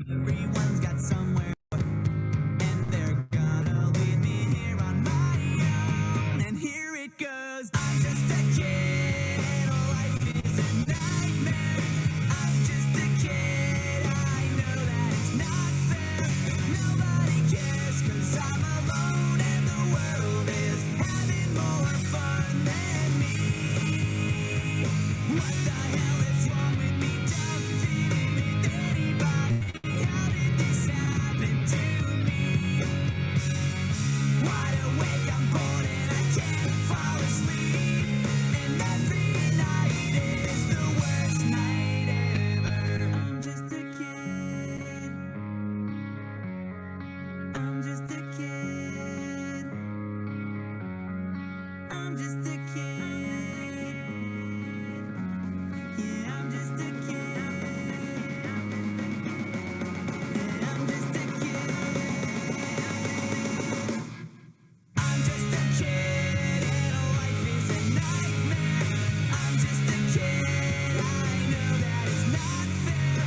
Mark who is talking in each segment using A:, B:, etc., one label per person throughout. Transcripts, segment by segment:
A: Everyone's got somewhere, and they're gonna leave me here on my own. And here it goes. I'm just a kid, and life is a nightmare. I'm just a kid, I know that it's not fair. Nobody cares, 'cause I'm alone, and the world is having more fun than me. What the hell is wrong with me? Don't fit in with anybody. How did this happen to me? Wide awake, I'm bored and I can't fall asleep. And every night is the worst night ever. I'm just a kid. I'm just a kid. I'm just a kid. Yeah, I'm just a kid. Yeah, I'm just a kid. I'm just a kid, and life is a nightmare. I'm just a kid, I know that it's not fair.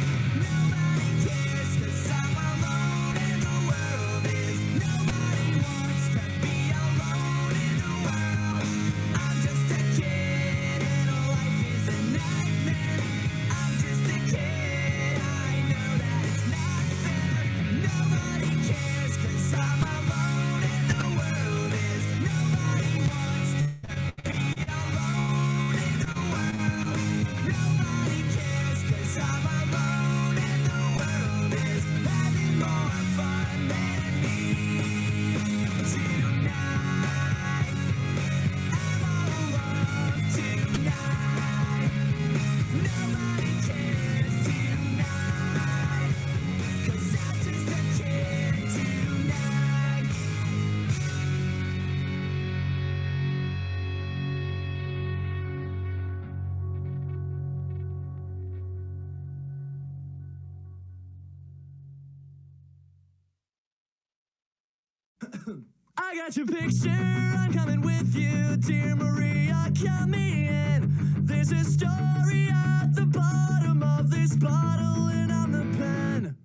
A: Nobody cares, 'cause I'm alone in the world is. Nobody wants to be alone in the world. I'm just a kid, and life is a nightmare. I'm just a kid, I know that it's not fair. Nobody cares, 'cause I'm alone in the world is. Nobody wants to be alone in the world. Nobody cares, 'cause I'm alone in the world is. Having more fun than me tonight. I'm all alone tonight. Nobody cares tonight, 'cause I'm just a kid tonight. I got your picture, I'm coming with you, dear Maria, count me in. There's a story at the bottom of this bottle, and I'm the pen.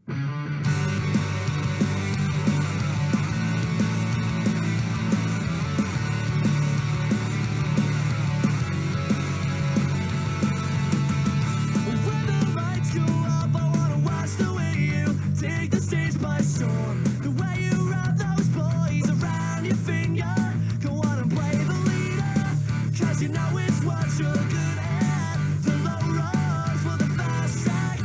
A: When the lights go up, I wanna watch the way you take the stage by storm. The way you wrap those boys around your finger. Go on and play the leader, 'cause you know it's what you're good at. The low road for the fast track.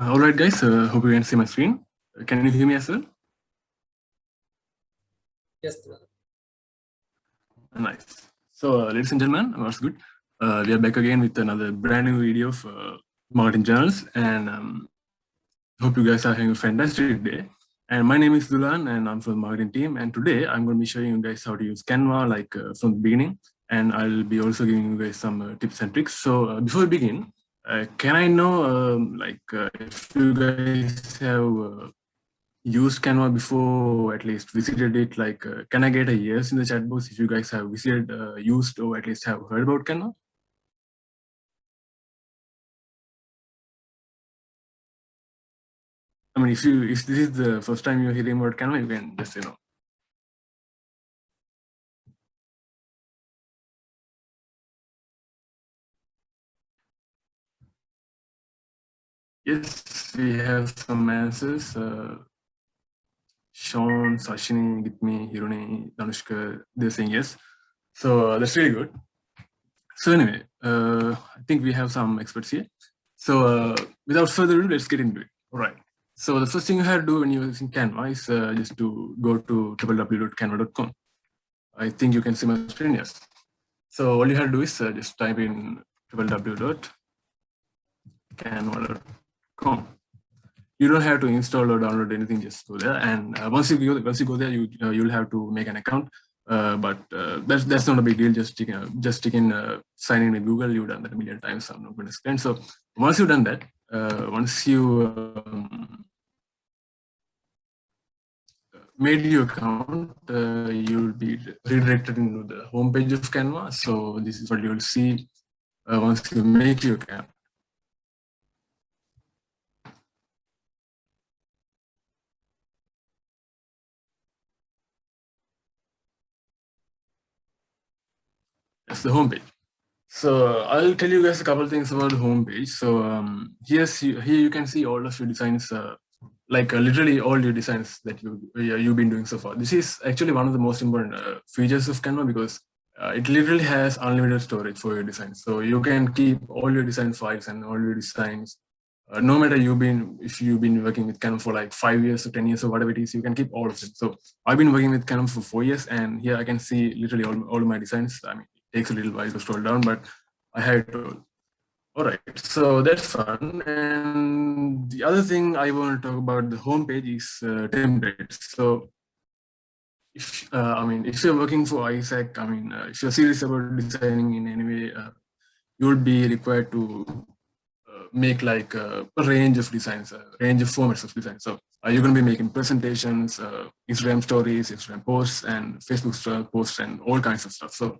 B: All right, guys. Hope you can see my screen. Can you hear me as well?
C: Yes, Dulan.
B: Nice. So, ladies and gentlemen, what's good? We are back again with another brand new video of marketing journals, and hope you guys are having a fantastic day. And my name is Dulan, and I'm from the marketing team. And today I'm going to be showing you guys how to use Canva, like from the beginning, and I'll be also giving you guys some tips and tricks. So, before we begin, can I know, if you guys have used Canva before, at least visited it? Like, can I get a yes in the chat box if you guys have visited, used, or at least have heard about Canva? I mean, if this is the first time you're hearing about Canva, you can just Yes, we have some answers. Sean, Sashini, Gitmi, Hiruni, Danushka, they're saying yes. So that's really good. So anyway, I think we have some experts here. So without further ado, let's get into it. All right. So the first thing you have to do when you're using Canva is just to go to www.canva.com. I think you can see my screen, yes. So all you have to do is just type in www.canva.com. You don't have to install or download anything, just go there. And once you go there, you'll have to make an account. But that's not a big deal. Just stick in sign in with Google. You've done that a million times. So I'm not going to explain. So once you've done that, once you made your account, you'll be redirected into the homepage of Canva. So this is what you'll see once you make your account. That's the homepage. So I'll tell you guys a couple of things about the homepage. So here you can see all of your designs, literally all your designs that you've been doing so far. This is actually one of the most important features of Canva, because it literally has unlimited storage for your designs. So you can keep all your design files and all your designs. No matter if you've been working with Canva for like 5 years or 10 years or whatever it is, you can keep all of them. So I've been working with Canva for 4 years, and here I can see literally all of my designs. I mean, it takes a little while to scroll down, but I had to. All right, so that's fun. And the other thing I want to talk about the homepage is templates. So if you're working for ISAC, if you're serious about designing in any way, you would be required to make like a range of designs, a range of formats of designs. So you're going to be making presentations, Instagram stories, Instagram posts, and Facebook posts, and all kinds of stuff. So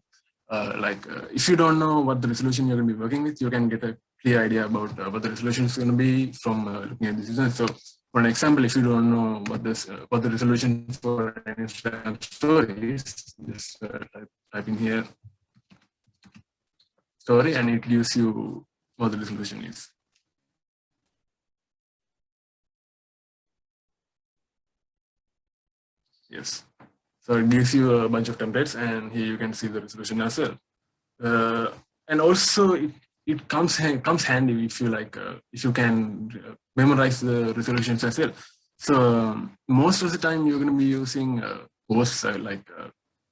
B: if you don't know what the resolution you're going to be working with, you can get a clear idea about what the resolution is going to be from looking at this design. So for an example, if you don't know what the resolution for an Instagram story is, just type in here story, and it gives you what the resolution is. Yes. So it gives you a bunch of templates, and here you can see the resolution as well. And also it comes handy if you if you can memorize the resolutions as well. So most of the time you're going to be using posts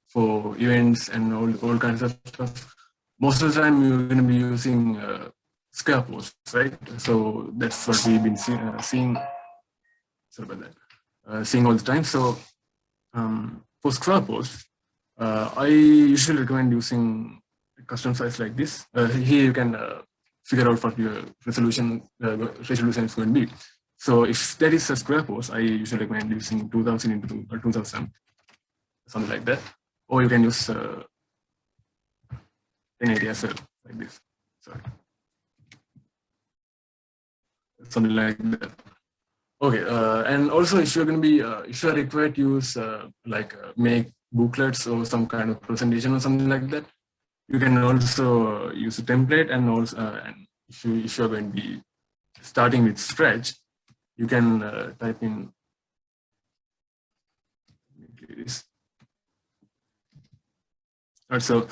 B: for events and all kinds of stuff. Most of the time you're going to be using square posts, right? So that's what we've been seeing. Sorry about that. Seeing all the time. So for square posts, I usually recommend using a custom size like this. Here you can figure out what your resolution is going to be. So if that is a square post, I usually recommend using 2000 into 2000, something like that. Or you can use 1080 as well, like this. Sorry. Something like that. Okay, and also if you're going to be, if you're required to use make booklets or some kind of presentation or something like that, you can also use a template. And also, and if you're going to be starting with scratch, you can type in this. Right, so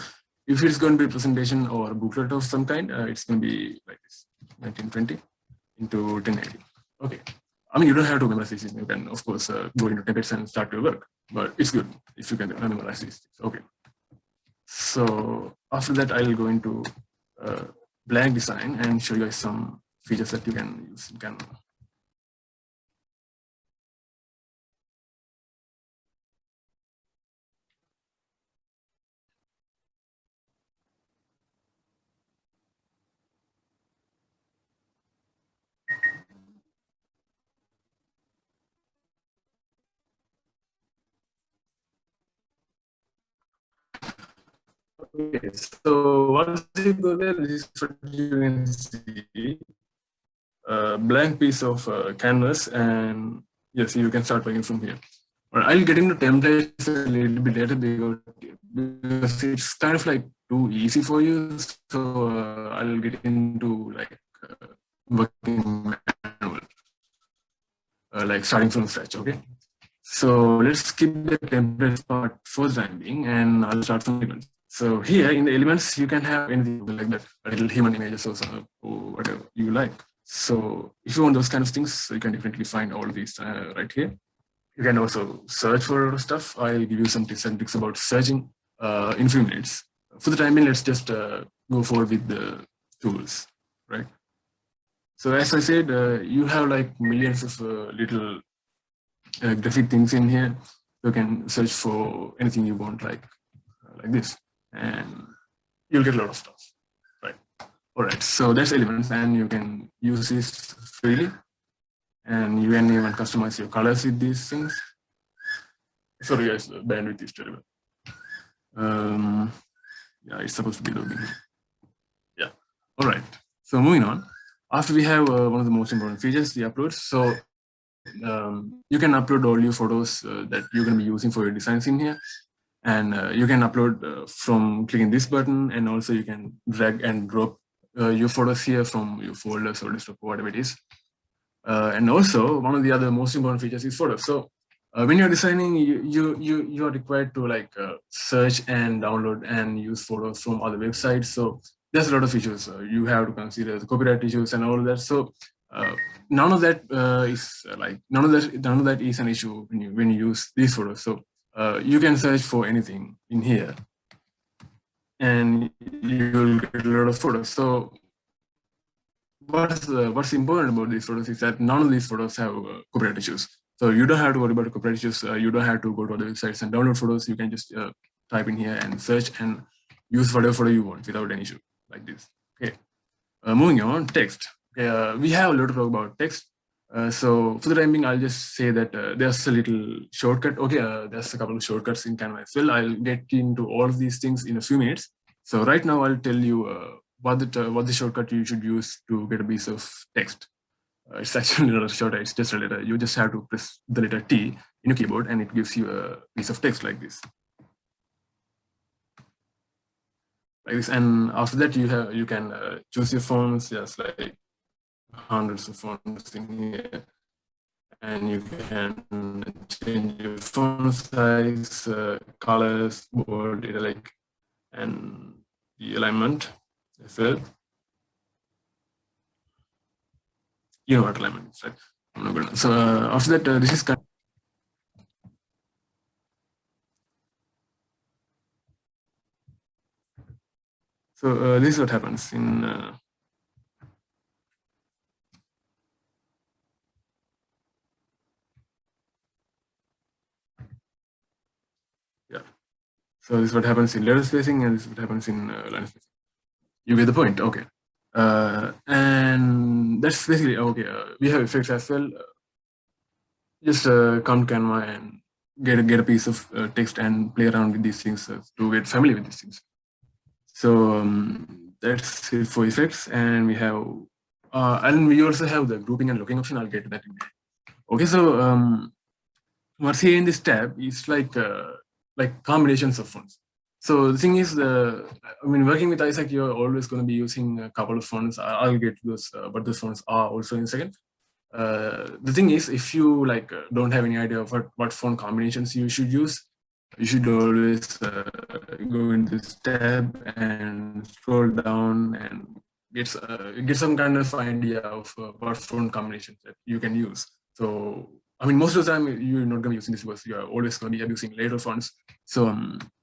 B: if it's going to be a presentation or a booklet of some kind, it's going to be like this, 1920 into 1080. Okay. I mean, you don't have to memorize these things. You can, of course, go into templates and start your work. But it's good if you can memorize these things. Okay. So after that, I'll go into blank design and show you guys some features that you can use in Canva. Okay, so once you go there, this is what you can see. Blank piece of canvas, and yes, you can start working from here. But I'll get into templates a little bit later because it's kind of like too easy for you. So I'll get into like working manual, like starting from scratch. Okay. So let's skip the templates part for the time being, and I'll start from elements. So here in the elements, you can have anything like that, little human images or whatever you like. So if you want those kind of things, you can definitely find all these right here. You can also search for stuff. I'll give you some tips and tricks about searching in a few minutes. For the time being, let's just go forward with the tools, right? So as I said, you have like millions of little graphic things in here. You can search for anything you want, like this, and you'll get a lot of stuff, right? All right, so that's elements, and you can use this freely, and you can even customize your colors with these things. Sorry guys, the bandwidth is terrible. Yeah, it's supposed to be loading. Yeah, all right. So moving on. After we have one of the most important features, the uploads. So you can upload all your photos that you're going to be using for your designs in here, and you can upload from clicking this button, and also you can drag and drop your photos here from your folders or desktop or whatever it is. And also one of the other most important features is photos. So when you're designing, you are required to like search and download and use photos from other websites. So there's a lot of issues you have to consider, the copyright issues and all of that. So none of that is like none of that is an issue when you use these photos. So you can search for anything in here, and you'll get a lot of photos. So what's important about these photos is that none of these photos have copyright issues. So you don't have to worry about copyright issues. You don't have to go to other websites and download photos. You can just type in here and search and use whatever photo you want without any issue like this. Okay. Moving on, text. We have a lot to talk about text. So for the time being, I'll just say that there's a little shortcut. Okay, there's a couple of shortcuts in Canva as well. I'll get into all of these things in a few minutes. So right now, I'll tell you what the shortcut you should use to get a piece of text. It's actually not a shortcut, it's just a letter. You just have to press the letter T in your keyboard, and it gives you a piece of text like this. Like this, and after that you can choose your fonts, just like hundreds of fonts in here, and you can change your font size, colors, bold, italic, and the alignment as well. You know what alignment is, right? I'm not gonna. So after that, this is kind. So this is what happens in. Yeah. So this is what happens in letter spacing, and this is what happens in line spacing. You get the point, okay? And that's basically okay. We have effects as well. Just come to Canva and get a piece of text and play around with these things to get familiar with these things. So that's it for effects, and we have and we also have the grouping and looking option. I'll get to that in a minute. Okay, so what's here in this tab is like combinations of fonts. So the thing is, I mean, working with Isaac, you're always going to be using a couple of fonts. I'll get to those, but those fonts are also in a second. The thing is, if you like don't have any idea of what font combinations you should use, you should always go in this tab and scroll down and get some kind of idea of what font combinations that you can use. So I mean, most of the time you're not going to be using this because you are always going to be using later fonts. So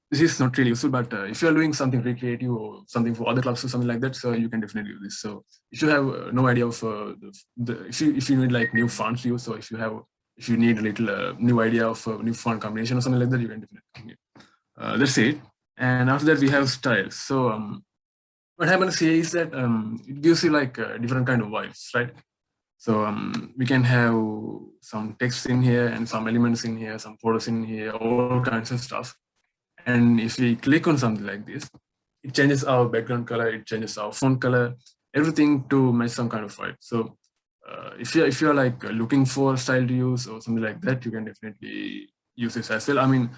B: this is not really useful. But if you are doing something really creative or something for other clubs or something like that, so you can definitely use this. So if you have no idea of if you need like new fonts to use, so if you need a little new idea of new font combination or something like that, you can definitely. That's it. And after that we have styles. So what happens here is that it gives you like different kind of vibes, right? So we can have some text in here and some elements in here, some photos in here, all kinds of stuff. And if we click on something like this, it changes our background color, it changes our font color, everything to match some kind of vibe. So if you're like looking for a style to use or something like that, you can definitely use this as well. I mean,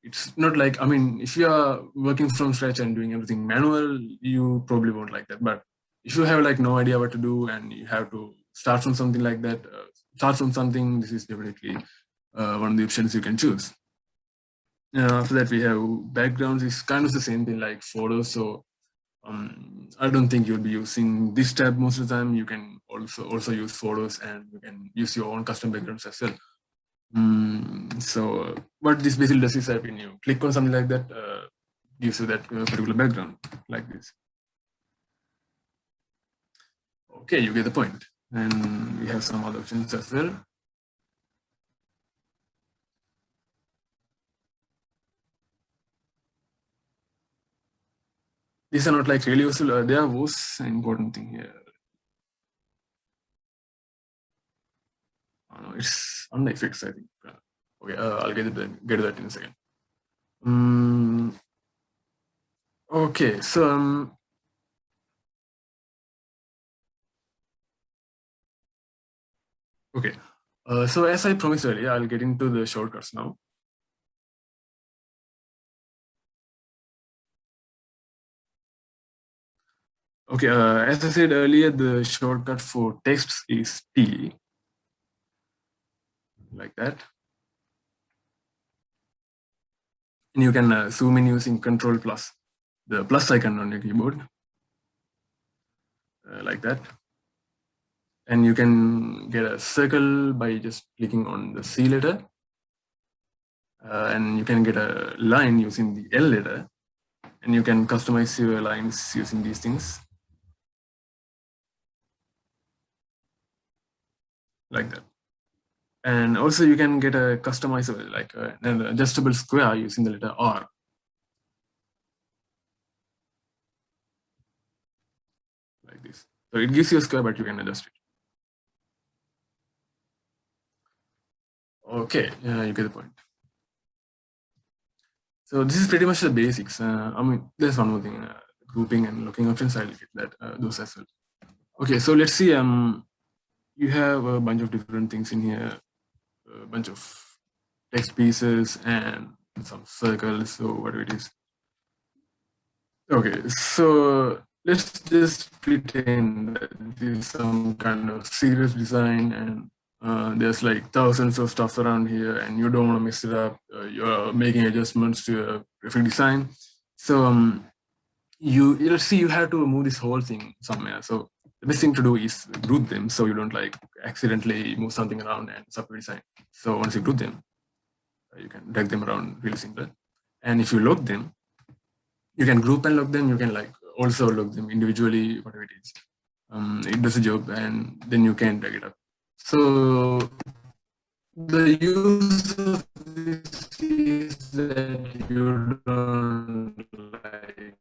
B: it's not like, I mean, if you are working from scratch and doing everything manual, you probably won't like that. But if you have like no idea what to do and you have to start from something like that, this is definitely one of the options you can choose. After that, we have backgrounds. It's kind of the same thing like photos. So I don't think you'll be using this tab most of the time. You can also use photos, and you can use your own custom backgrounds as well. So what this basically does is that when you click on something like that, gives you that particular background like this. Okay, you get the point. And we have some other options as well. These are not like really useful. There was an important thing here. Oh, no, it's on the effects, I think. Okay, I'll get to that in a second. Okay, so okay, so as I promised earlier, I'll get into the shortcuts now. Okay, as I said earlier, the shortcut for text is T, like that. And you can zoom in using Control plus, the plus icon on your keyboard, like that. And you can get a circle by just clicking on the C letter. And you can get a line using the L letter. And you can customize your lines using these things, like that. And also you can get a customizable, like an adjustable square using the letter R. Like this. So it gives you a square, but you can adjust it. Okay, you get the point. So this is pretty much the basics. I mean, there's one more thing, grouping and looking options. I'll get that, those as well. Okay, so let's see. You have a bunch of different things in here, a bunch of text pieces and some circles, so whatever it is. Okay, so let's just pretend that this is some kind of serious design and there's like thousands of stuff around here and you don't want to mess it up. You're making adjustments to your graphic design. So let's see, you have to move this whole thing somewhere. So the best thing to do is group them so you don't like accidentally move something around and sub design. So once you group them, you can drag them around really simple. And if you lock them, you can group and lock them. You can like also lock them individually, whatever it is. It does a job, and then you can drag it up. So the use of this is that you don't like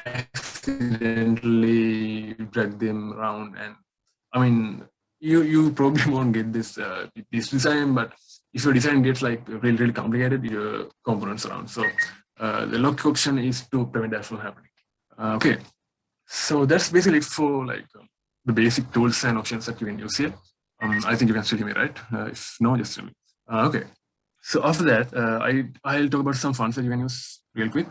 B: accidentally drag them around. And I mean, you probably won't get this design, but if your design gets like really complicated, your components around. So the lock option is to prevent that from happening. Okay, so that's basically it for like the basic tools and options that you can use here. I think you can still hear me, right? If no, just tell me. Okay, so after that, I'll talk about some fonts that you can use real quick.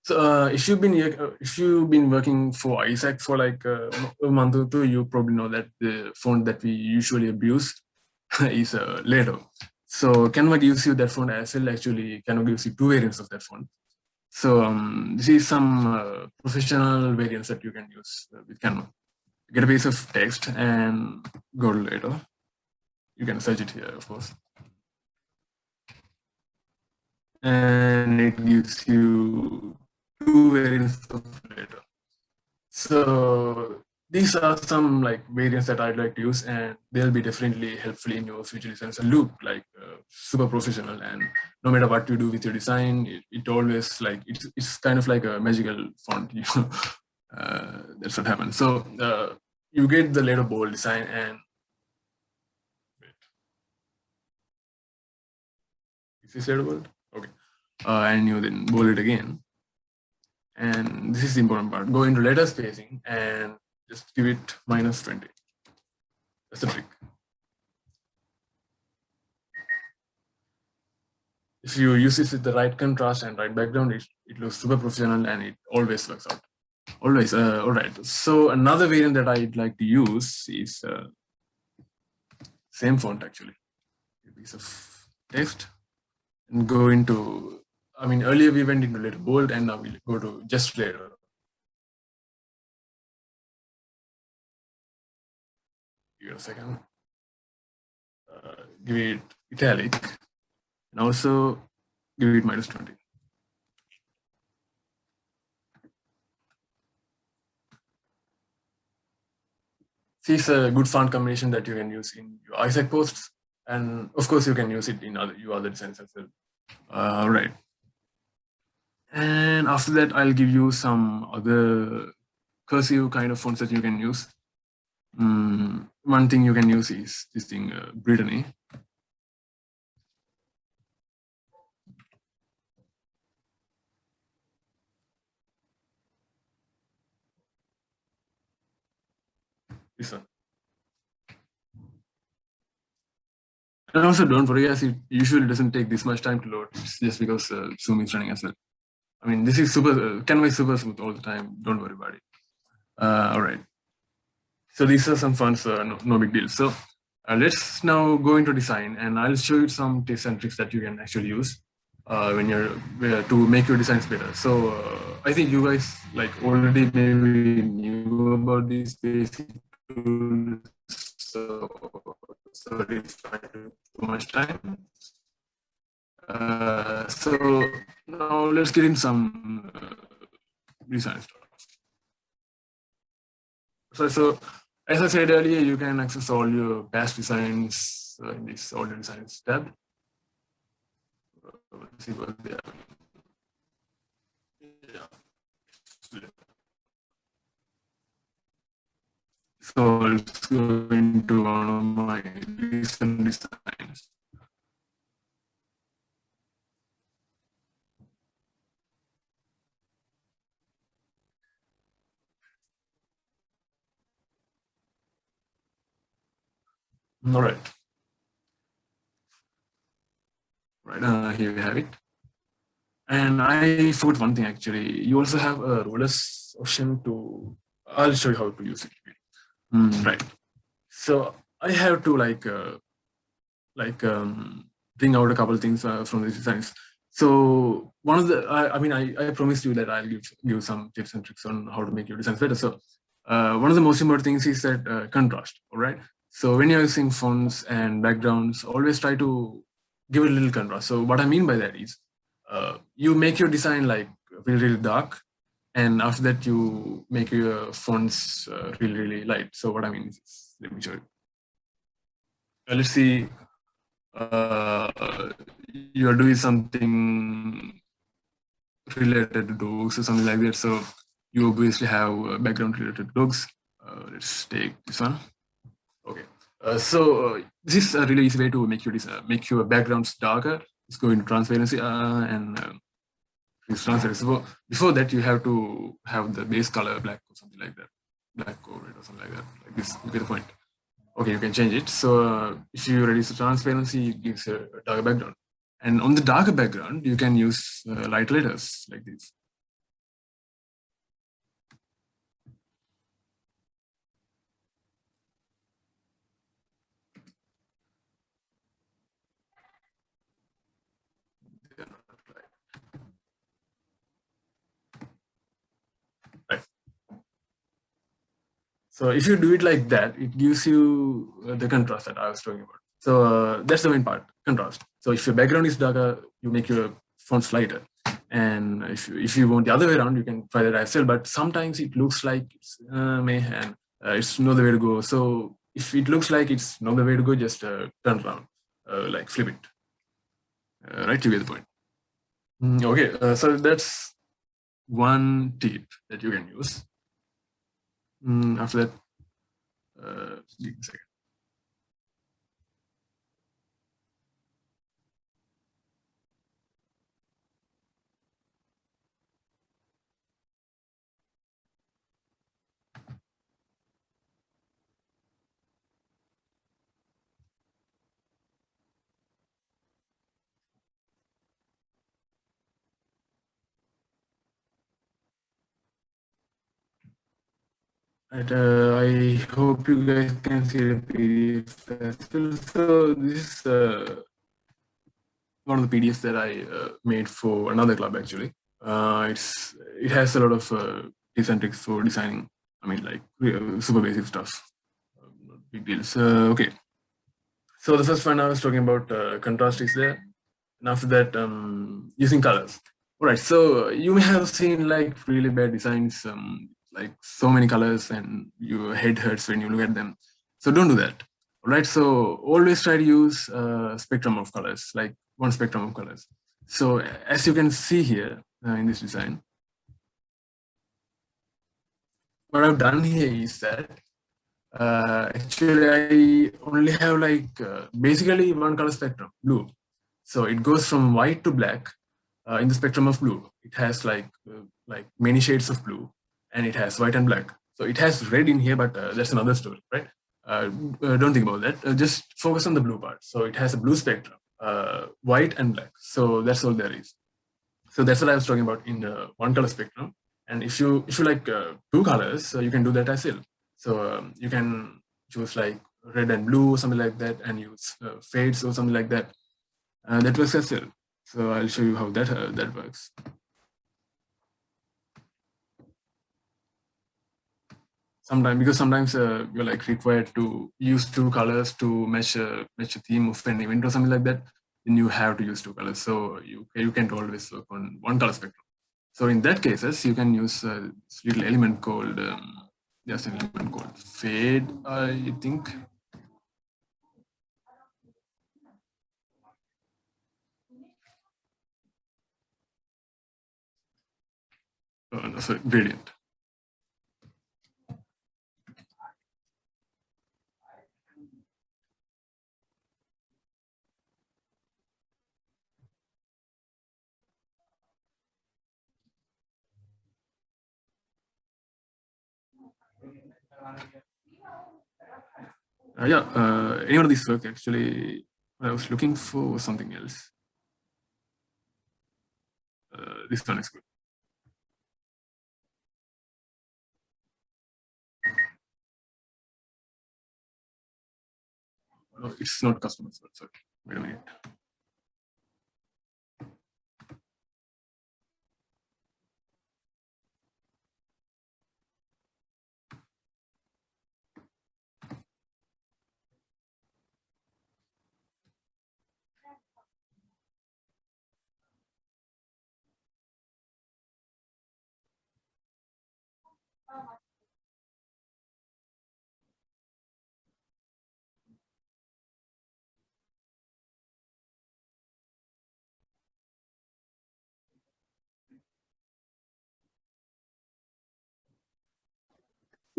B: So if you've been working for Isaac for like a month or two, you probably know that the font that we usually abuse is Ledo. So Canva gives you that font as well. Actually, Canva gives you two variants of that font. So this is some professional variants that you can use with Canva. Get a piece of text and go to later. You can search it here, of course. And it gives you two variants of later. So these are some like variants that I'd like to use, and they'll be definitely helpful in your future designs and look like super professional. And no matter what you do with your design, it always like it's kind of like a magical font. You know, that's what happens. So you get the later bold design and is this later bold? Okay, and you then bold it again. And this is the important part. Go into letter spacing and just give it -20. That's the trick. If you use this with the right contrast and right background, it looks super professional and it always works out. Always. All right. So another variant that I'd like to use is same font actually. A piece of text and go into. I mean, earlier we went into letter bold, and now we'll go to just letter. Give it a second. Give it italic, and also give it -20. This is a good font combination that you can use in your Isaac posts, and of course you can use it in your other designs as well. Right. And after that, I'll give you some other cursive kind of fonts that you can use. One thing you can use is this thing, Brittany. This one. And also don't worry, as it usually doesn't take this much time to load. It's just because Zoom is running as well. I mean, this is super, Canva is super smooth all the time. Don't worry about it. All right. So these are some fonts, no big deal. So let's now go into design, and I'll show you some tips and tricks that you can actually use when you're to make your designs better. So I think you guys like already maybe knew about these basic tools. So sorry if I took too much time. So now let's get in some design stuff. So as I said earlier, you can access all your past designs in this audio designs tab. Let's see what they are. Yeah. So let's go into one of my recent designs. All right. Right, here we have it. And I forgot one thing actually. You also have a rulers option to. I'll show you how to use it. Right. So I have to bring out a couple of things from these designs. So one of the, I promised you that I'll give some tips and tricks on how to make your designs better. So one of the most important things is that contrast. All right. So when you're using fonts and backgrounds, always try to give a little contrast. So what I mean by that is, you make your design like really dark, and after that you make your fonts really light. So what I mean is, let me show you. Let's see. You are doing something related to dogs or something like that. So you obviously have background related to dogs. Let's take this one. Okay. So this is a really easy way to make your backgrounds darker. Let's go into transparency and transparency. So before that, you have to have the base color black or something like that, black or red or something like that. Like this, you get the point. Okay, you can change it. So if you reduce the transparency, it gives a darker background. And on the darker background, you can use light letters like this. So if you do it like that, it gives you the contrast that I was talking about. So that's the main part, contrast. So if your background is darker, you make your fonts lighter. And if you want the other way around, you can try that as well. But sometimes it looks like it's meh, and it's not the way to go. So if it looks like it's not the way to go, just turn around, like flip it. Right, you get the point. Okay, so that's one tip that you can use. After that, give me a second. Right, I hope you guys can see the PDF as well. So this is one of the PDFs that I made for another club actually. It has a lot of tips and tricks for designing. I mean, like super basic stuff. Not big deals. Okay. So the first one I was talking about contrast is there, and after that, using colors. All right. So you may have seen like really bad designs, like so many colors, and your head hurts when you look at them. So don't do that. All right. So always try to use a spectrum of colors, like one spectrum of colors. So as you can see here in this design, what I've done here is that actually I only have like basically one color spectrum, blue. So it goes from white to black in the spectrum of blue. It has like many shades of blue, and it has white and black. So it has red in here, but that's another story, right? Don't think about that. Just focus on the blue part. So it has a blue spectrum, white and black. So that's all there is. So that's what I was talking about in the one color spectrum. And if you like two colors, you can do that as well. So you can choose like red and blue, something like that, and use fades or something like that. That works as well. So I'll show you how that works. Sometimes you're like required to use two colors to match a theme of an event or something like that. Then you have to use two colors. So you can't always work on one color spectrum. So in that cases, you can use this little element called there's an element called fade, I think. No, sorry, gradient. Yeah, any one of these work actually. I was looking for something else. This one is good. No, it's not customers. Sorry, wait a minute.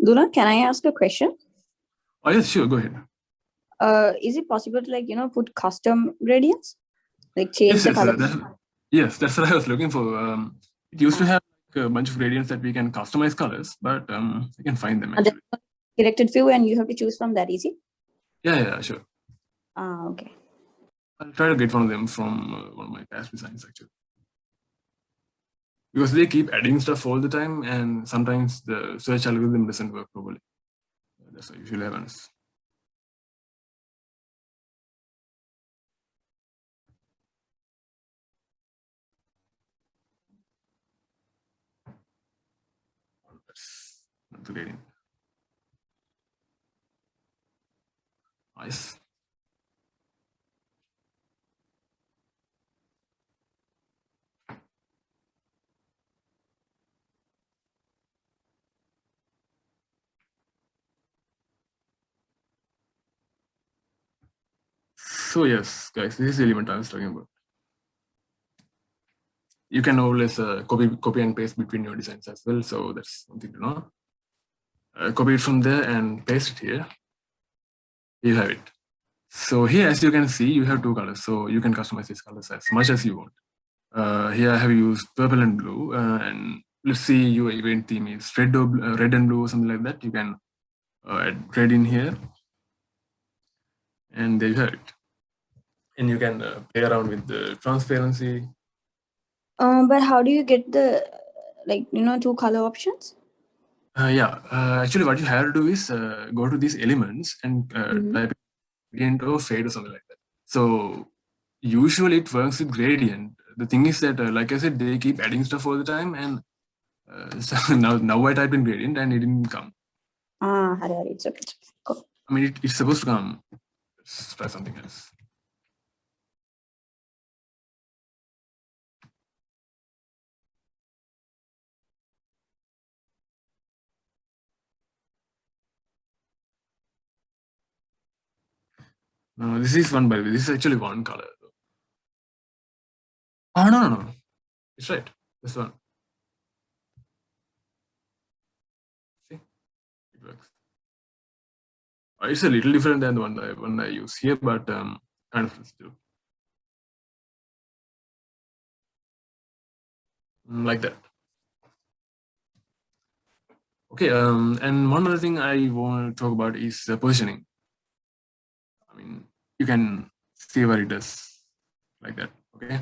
C: Dulan, can I ask a question?
B: Oh yes, sure. Go ahead.
C: Is it possible to put custom gradients, like change the color?
B: Yes, that's what I was looking for. It used to have like, a bunch of gradients that we can customize colors, but I can find them actually.
C: Selected few, and you have to choose from that. Easy.
B: Yeah, sure.
C: Okay.
B: I'll try to get one of them from one of my past designs actually, because they keep adding stuff all the time, and sometimes the search algorithm doesn't work properly. That's what usually happens. That's not the gradient. Nice. So yes, guys, this is the element I was talking about. You can always copy and paste between your designs as well. So that's something to know. Copy it from there and paste it here. You have it. So here, as you can see, you have two colors. So you can customize these colors as much as you want. Here I have used purple and blue, and let's see your event theme is red or red and blue or something like that. You can add red in here, and there you have it. And you can play around with the transparency.
C: But how do you get the two color options?
B: Actually, what you have to do is go to these elements and type gradient or fade or something like that. So usually it works with gradient. The thing is that, like I said, they keep adding stuff all the time, and so now I typed in gradient and it didn't come.
C: Hari, it's okay. Cool.
B: I mean, it's supposed to come. Let's try something else. No, this is one, by the way. This is actually one color. Oh, no. It's right. This one. See? It works. It's a little different than the one I use here, but kind of still. Like that. Okay, and one other thing I want to talk about is positioning. I mean, you can see where it does like that. Okay.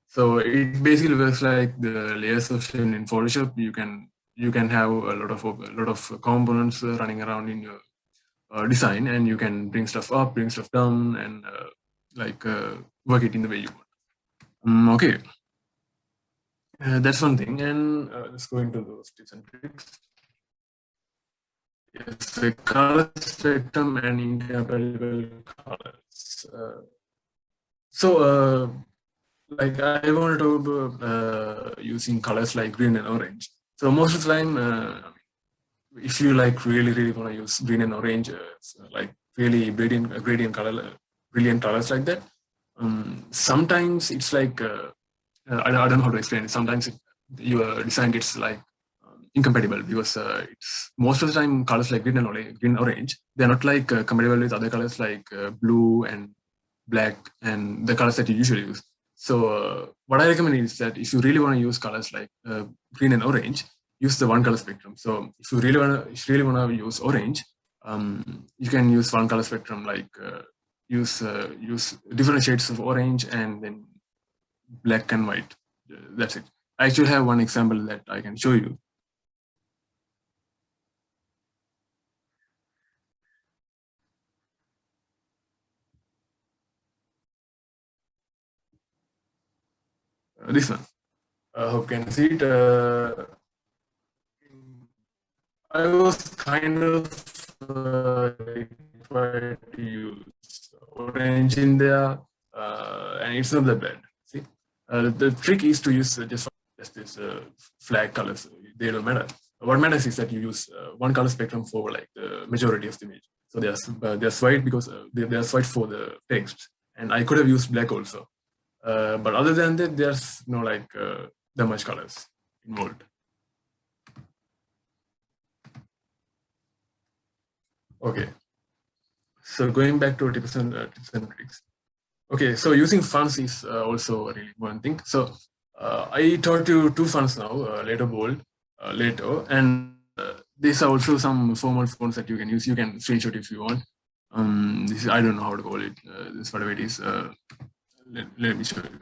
B: So it basically works like the layers option in Photoshop. You can have a lot of components running around in your design, and you can bring stuff up, bring stuff down, and work it in the way you want. Okay. That's one thing, and let's go into those tips and tricks. Yes, the color spectrum and incompatible colors. Like I want to talk about using colors like green and orange. So most of the time, if you like really want to use green and orange, like really brilliant colors like that, sometimes it's like I don't know how to explain it. Sometimes your design gets like incompatible because it's most of the time colors like green orange, they're not like compatible with other colors like blue and black and the colors that you usually use. So what I recommend is that if you really want to use colors like green and orange, use the one color spectrum. So if you really want to use orange, you can use one color spectrum, like use different shades of orange and then black and white. That's it. I actually have one example that I can show you. This one. I hope you can see it. I was kind of tried to use orange in there, and it's not that bad. See, the trick is to use just this flag colors. They don't matter. What matters is that you use one color spectrum for like the majority of the image. So there's white because there's white for the text, and I could have used black also. But other than that, there's no like that much colors involved. Okay. So going back to tips and tricks. Okay, so using fonts is also a really important thing. So I taught you two fonts now, Later Bold, Later, and these are also some formal fonts that you can use. You can screenshot if you want. This is, I don't know how to call it. This whatever it is. Let me show you.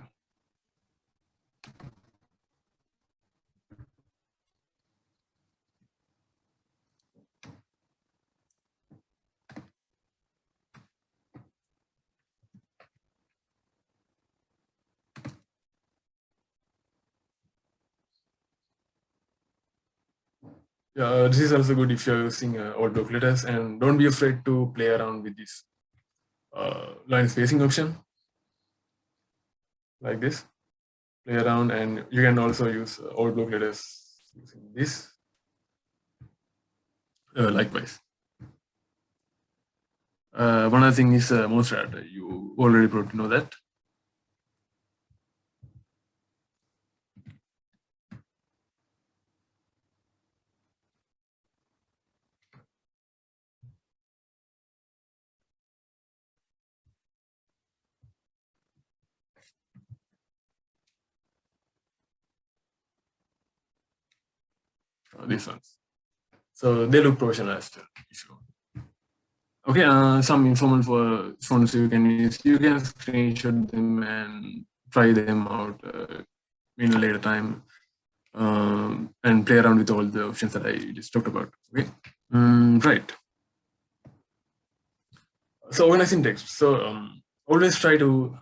B: Yeah, this is also good if you're using old block letters, and don't be afraid to play around with this line spacing option like this. Play around, and you can also use old block letters using this likewise. One other thing is most rad. You already probably know that. These ones. So they look professional as well. If you okay, some informal for fonts you can use. You can screenshot them and try them out in a later time, and play around with all the options that I just talked about. Okay, right. So organizing text. So always try to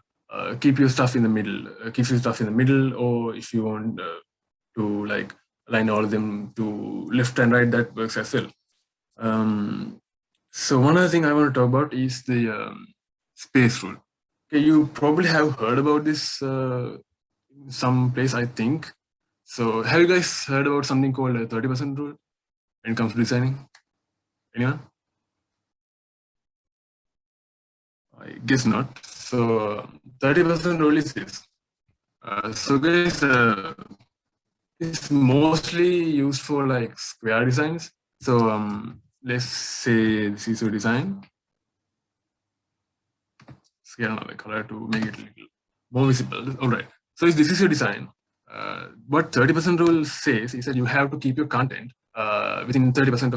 B: keep your stuff in the middle. Keep your stuff in the middle, or if you want to like align all of them to left and right, that works as well. So one other thing I want to talk about is the space rule. Okay, you probably have heard about this in some place, I think. So have you guys heard about something called a 30% rule when it comes to designing? Anyone? I guess not. So 30% rule is this. So guys, it's mostly used for like square designs. So let's say this is your design. Scale another color to make it a little more visible. All right. So if this is your design, what 30% rule says is that you have to keep your content within 30%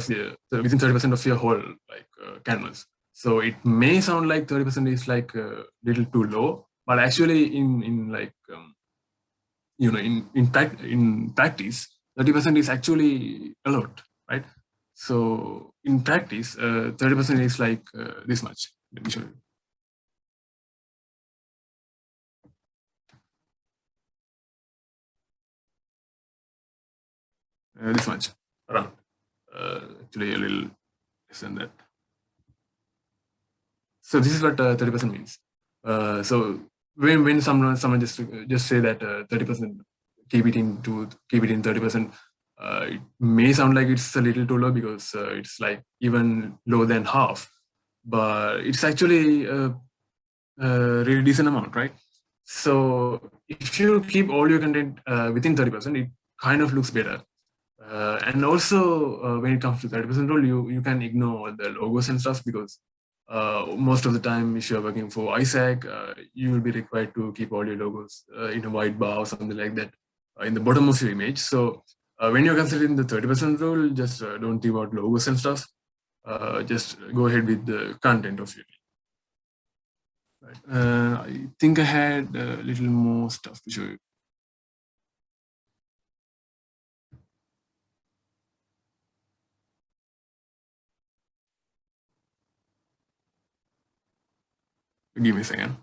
B: of your whole like canvas. So it may sound like 30% is like a little too low, but actually in like in practice, 30% is actually a lot, right? So in practice, 30% is like this much. Let me show you. This much around. Actually, a little less than that. So this is what 30% means. So when someone just say that 30%, keep it in 30%. It may sound like it's a little too low because it's like even lower than half, but it's actually a really decent amount, right? So if you keep all your content within 30%, it kind of looks better. And also, when it comes to 30% rule, you can ignore the logos and stuff because most of the time, if you're working for ISAC, you will be required to keep all your logos in a white bar or something like that in the bottom of your image. So when you're considering the 30% rule, just don't think about logos and stuff. Just go ahead with the content of your. Right. I think I had a little more stuff to show you. Give me a second.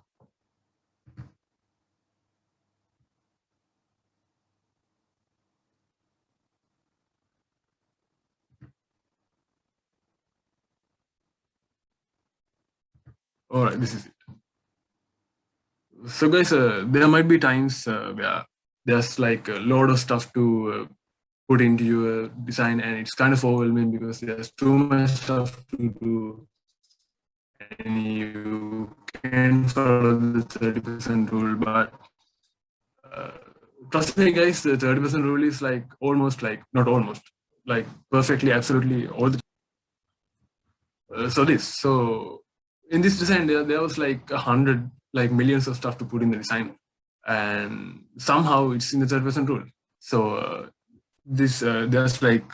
B: All right, this is it. So guys, there might be times where there's like a lot of stuff to put into your design and it's kind of overwhelming because there's too much stuff to do and you can follow the 30% rule, but trust me guys, the 30% rule is like almost like, not almost, like perfectly, absolutely all the so in this design there was like 100 like millions of stuff to put in the design and somehow it's in the 30% rule. So there's like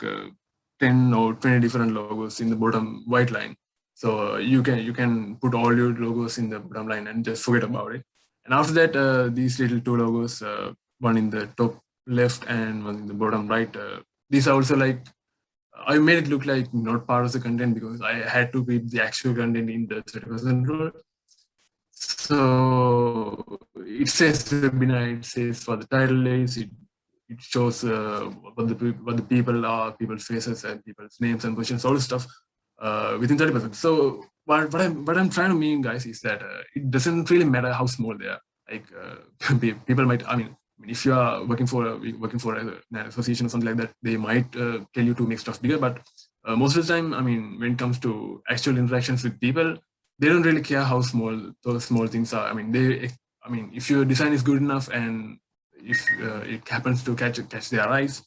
B: 10 or 20 different logos in the bottom white line. So you can put all your logos in the bottom line and just forget about it. And after that, these little two logos, one in the top left and one in the bottom right, these are also like, I made it look like not part of the content because I had to keep the actual content in the 30% rule. So it says webinar, it says for the title days, it shows what the people are, people's faces and people's names and positions, all this stuff within 30%. So what I'm trying to mean, guys, is that it doesn't really matter how small they are. Like people might, I mean, if you are working for an association or something like that, they might tell you to make stuff bigger. But most of the time, I mean, when it comes to actual interactions with people, they don't really care how small those small things are. I mean, if your design is good enough and if it happens to catch their eyes,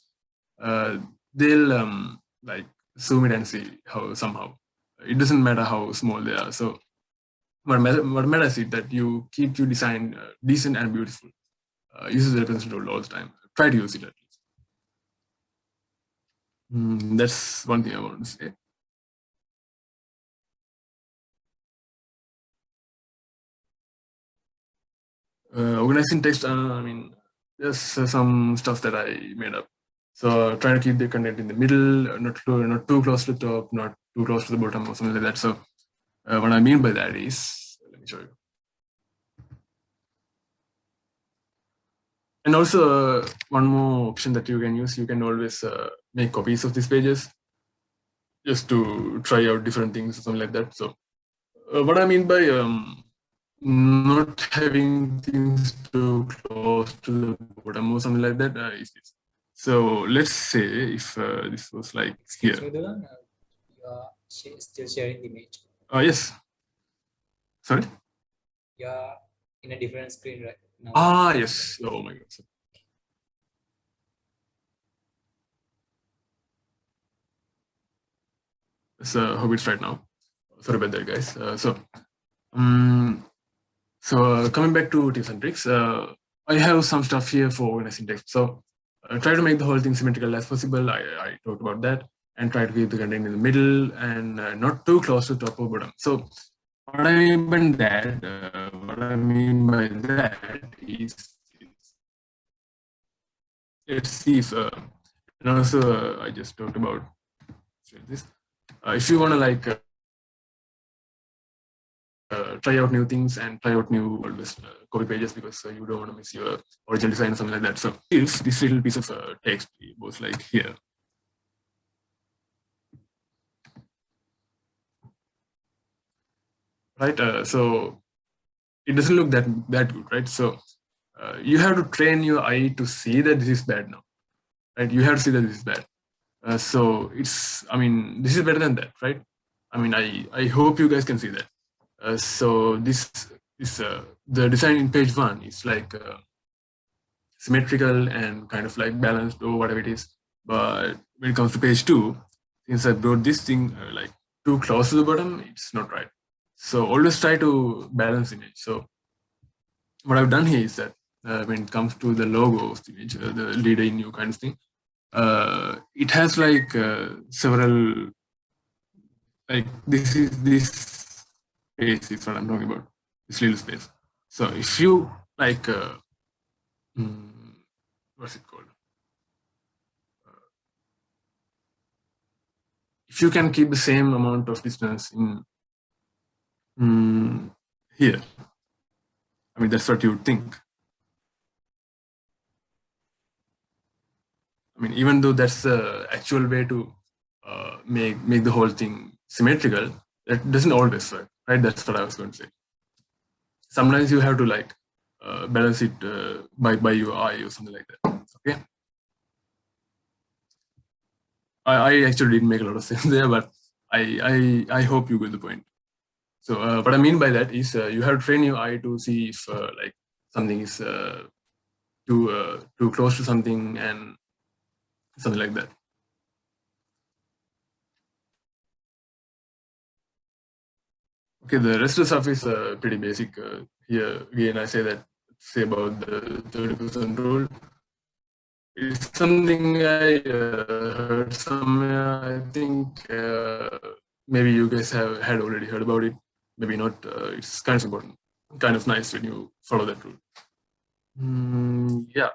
B: they'll like zoom it and see how somehow. It doesn't matter how small they are. So what matters is that you keep your design decent and beautiful. Use the reference tool all the time. Try to use it at least. That's one thing I want to say. Organizing text, I mean, there's some stuff that I made up. So try to keep the content in the middle, not too close to the top, not too close to the bottom or something like that. So what I mean by that is, let me show you. And also one more option that you can use, you can always make copies of these pages just to try out different things or something like that. So what I mean by not having things too close to the bottom or something like that is this. So let's say if this was like here.
D: Excuse me, Dulan, you are still sharing the image.
B: Yes. Sorry?
D: You are in a different screen right now.
B: Ah, yes. Oh my God. It's Hobbits right now. Sorry about that, guys. So coming back to tips and tricks, I have some stuff here for organizing text. So try to make the whole thing symmetrical as possible. I talked about that, and try to keep the content in the middle and not too close to top or bottom. So what I mean by that is, let's see if and also I just talked about this. If you want to like try out new things and try out new copy pages because you don't want to miss your original design or something like that. So if this little piece of text goes like here. Right, so it doesn't look that good, right? So you have to train your eye to see that this is bad now, right? You have to see that this is bad. So it's, I mean, this is better than that, right? I mean, I hope you guys can see that. So this is the design in page 1 is like symmetrical and kind of like balanced or whatever it is. But when it comes to page 2, since I brought this thing like too close to the bottom, it's not right. So always try to balance image. So what I've done here is that when it comes to the logo of the image, the leader in you kind of thing, it has like several, like this space is what I'm talking about, this little space. So if you like, what's it called? If you can keep the same amount of distance in here, I mean, that's what you would think. I mean, even though that's the actual way to make the whole thing symmetrical, that doesn't always work, right? That's what I was going to say. Sometimes you have to like balance it by your eye or something like that. Okay. I actually didn't make a lot of sense there, but I hope you get the point. So what I mean by that is you have to train your eye to see if like something is too close to something and something like that. Okay, the rest of the stuff is pretty basic. Here again, I say about the 30% rule. It's something I heard somewhere. I think maybe you guys had already heard about it. Maybe not. It's kind of important, kind of nice when you follow that rule. Yeah,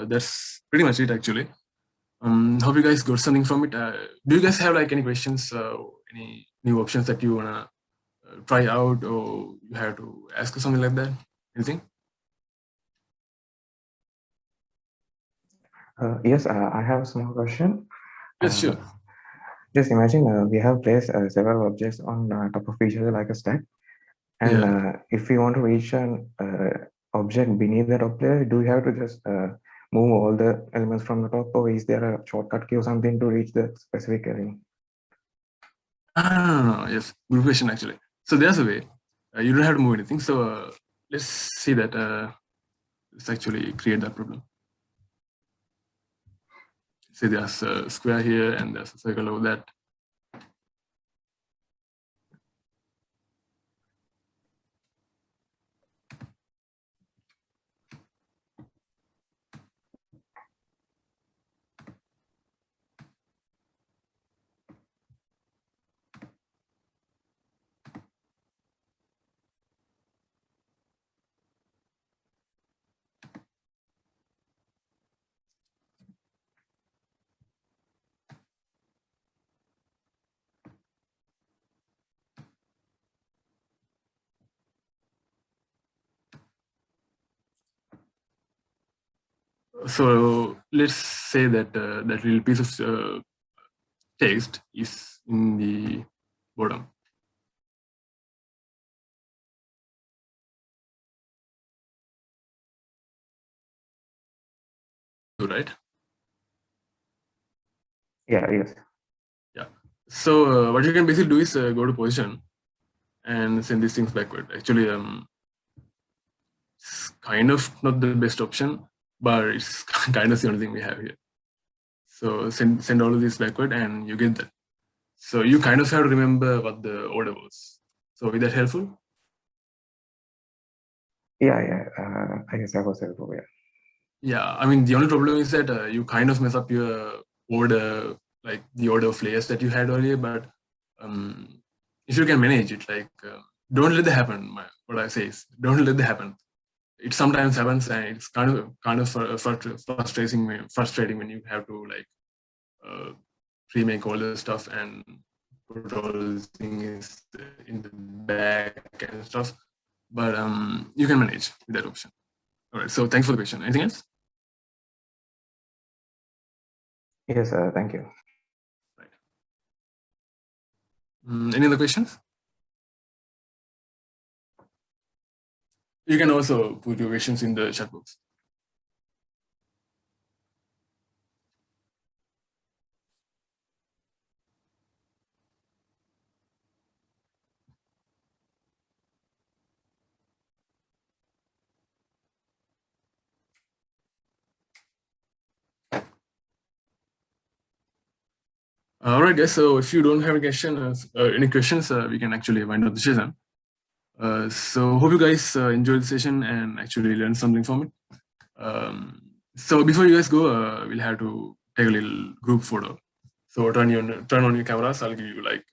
B: that's pretty much it actually. Hope you guys got something from it. Do you guys have like any questions, any new options that you wanna try out, or you have to ask or something like that? Anything?
E: Yes, I have a small question.
B: Yes, sure.
E: Just imagine we have placed several objects on top of each other like a stack. And if we want to reach an object beneath that object, do we have to just move all the elements from the top, or is there a shortcut key or something to reach the specific element?
B: Yes, good question actually. So there's a way. You don't have to move anything. So let's see that. Let's actually create that problem. Say there's a square here and there's a circle over that. So let's say that that little piece of text is in the bottom. Right?
E: Yeah, yes.
B: Yeah. So what you can basically do is go to position and send these things backward. Actually, it's kind of not the best option, but it's kind of the only thing we have here. So send all of this backward and you get that. So you kind of have to remember what the order was. So is that helpful?
E: Yeah. I guess that was helpful. Yeah.
B: Yeah, I mean, the only problem is that you kind of mess up your order, like the order of layers that you had earlier. But if you can manage it, like don't let that happen. What I say is, don't let that happen. It sometimes happens, and it's kind of frustrating when you have to like remake all the stuff and put all the things in the back and stuff. But you can manage with that option. All right. So thanks for the question. Anything else?
E: Yes, thank you.
B: Right. Any other questions? You can also put your questions in the chat box. All right, guys. So if you don't have any questions, we can actually wind up the session. So hope you guys enjoyed the session and actually learned something from it. So before you guys go, we'll have to take a little group photo. So turn on your cameras. I'll give you like